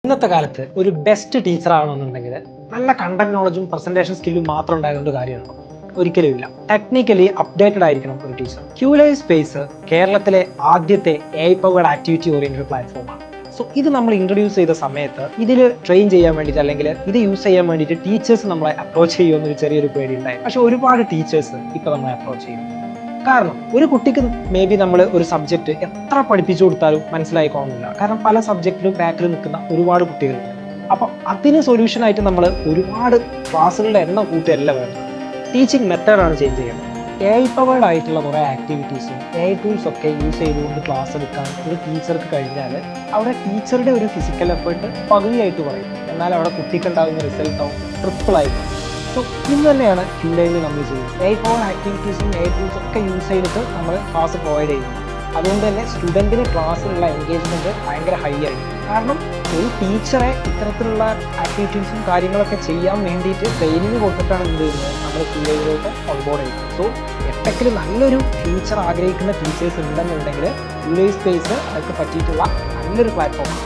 ഇന്നത്തെ കാലത്ത് ഒരു ബെസ്റ്റ് ടീച്ചർ ആവണമെന്നുണ്ടെങ്കിൽ നല്ല കണ്ടന്റ് നോളജും പ്രസന്റേഷൻ സ്കില്ലും മാത്രം ഉണ്ടായതുകൊണ്ട് കാര്യമുണ്ടോ? ഒരിക്കലും ഇല്ല. ടെക്നിക്കലി അപ്ഡേറ്റഡ് ആയിരിക്കണം ഒരു ടീച്ചർ. ക്യൂലൈവ് സ്പേസ് കേരളത്തിലെ ആദ്യത്തെ AI പവർഡ് ആക്ടിവിറ്റി ഓറിയന്റഡ് പ്ലാറ്റ്ഫോമാണ്. സോ ഇത് നമ്മൾ ഇൻട്രൊഡ്യൂസ് ചെയ്ത സമയത്ത് ഇതിൽ ട്രെയിൻ ചെയ്യാൻ വേണ്ടിയിട്ട് അല്ലെങ്കിൽ ഇത് യൂസ് ചെയ്യാൻ വേണ്ടിയിട്ട് ടീച്ചേഴ്സ് നമ്മളെ അപ്രോച്ച് ചെയ്യുമെന്നൊരു ചെറിയൊരു പേടി ഉണ്ടായി. പക്ഷെ ഒരുപാട് ടീച്ചേഴ്സ് ഇപ്പൊ നമ്മളെ അപ്രോച്ച് ചെയ്യും. കാരണം ഒരു കുട്ടിക്ക് മേ ബി നമ്മൾ ഒരു സബ്ജക്റ്റ് എത്ര പഠിപ്പിച്ചു കൊടുത്താലും മനസ്സിലായിക്കോണമെന്നില്ല. കാരണം പല സബ്ജക്റ്റിലും ബാക്കിൽ നിൽക്കുന്ന ഒരുപാട് കുട്ടികളുണ്ട്. അപ്പം അതിന് സൊല്യൂഷനായിട്ട് നമ്മൾ ഒരുപാട് ക്ലാസ്സുകളുടെ എണ്ണം കൂട്ടിയല്ല വേണം, ടീച്ചിങ് മെത്തേഡാണ് ചേഞ്ച് ചെയ്യുന്നത്. AI പവേർഡ് ആയിട്ടുള്ള കുറേ ആക്ടിവിറ്റീസും AI ടൂൾസ് ഒക്കെ യൂസ് ചെയ്തുകൊണ്ട് ക്ലാസ് എടുക്കാൻ ഒരു ടീച്ചർക്ക് കഴിഞ്ഞാൽ അവിടെ ടീച്ചറുടെ ഒരു ഫിസിക്കൽ എഫേർട്ട് പകുതിയായിട്ട് പറയും, എന്നാൽ അവിടെ കുട്ടിക്കുണ്ടാകുന്ന റിസൾട്ട് ആവും ട്രിപ്പിൾ ആയിരിക്കും. സോ ഇത് തന്നെയാണ് ക്യൂലൈവിൽ നമ്മൾ ചെയ്യുന്നത്. AI പവേർഡ് ആക്ടിവിറ്റീസും AI ടൂൾസും ഒക്കെ യൂസ് ചെയ്തിട്ട് നമ്മൾ ക്ലാസ് പ്രൊവൈഡ് ചെയ്യുന്നു. അതുകൊണ്ട് തന്നെ സ്റ്റുഡൻറ്റിന് ക്ലാസ്സിലുള്ള എൻഗേജ്മെൻറ്റ് ഭയങ്കര ഹൈ ആയിരിക്കും. കാരണം ഒരു ടീച്ചറെ ഇത്തരത്തിലുള്ള ആക്ടിവിറ്റീസും കാര്യങ്ങളൊക്കെ ചെയ്യാൻ വേണ്ടിയിട്ട് ട്രെയിനിങ് കൊടുത്തിട്ടാണ് എന്ത് ചെയ്യുന്നത്, നമ്മൾ ക്യൂലൈവിലോട്ട് ഓൺബോർഡ് ചെയ്യുന്നത്. സോ എഫക്റ്റിൽ നല്ലൊരു ഫ്യൂച്ചർ ആഗ്രഹിക്കുന്ന ടീച്ചേഴ്സ് ഉണ്ടെന്നുണ്ടെങ്കിൽ ക്യൂലൈവ് സ്പേസ് അവർക്ക് പറ്റിയിട്ടുള്ള നല്ലൊരു പ്ലാറ്റ്ഫോമാണ്.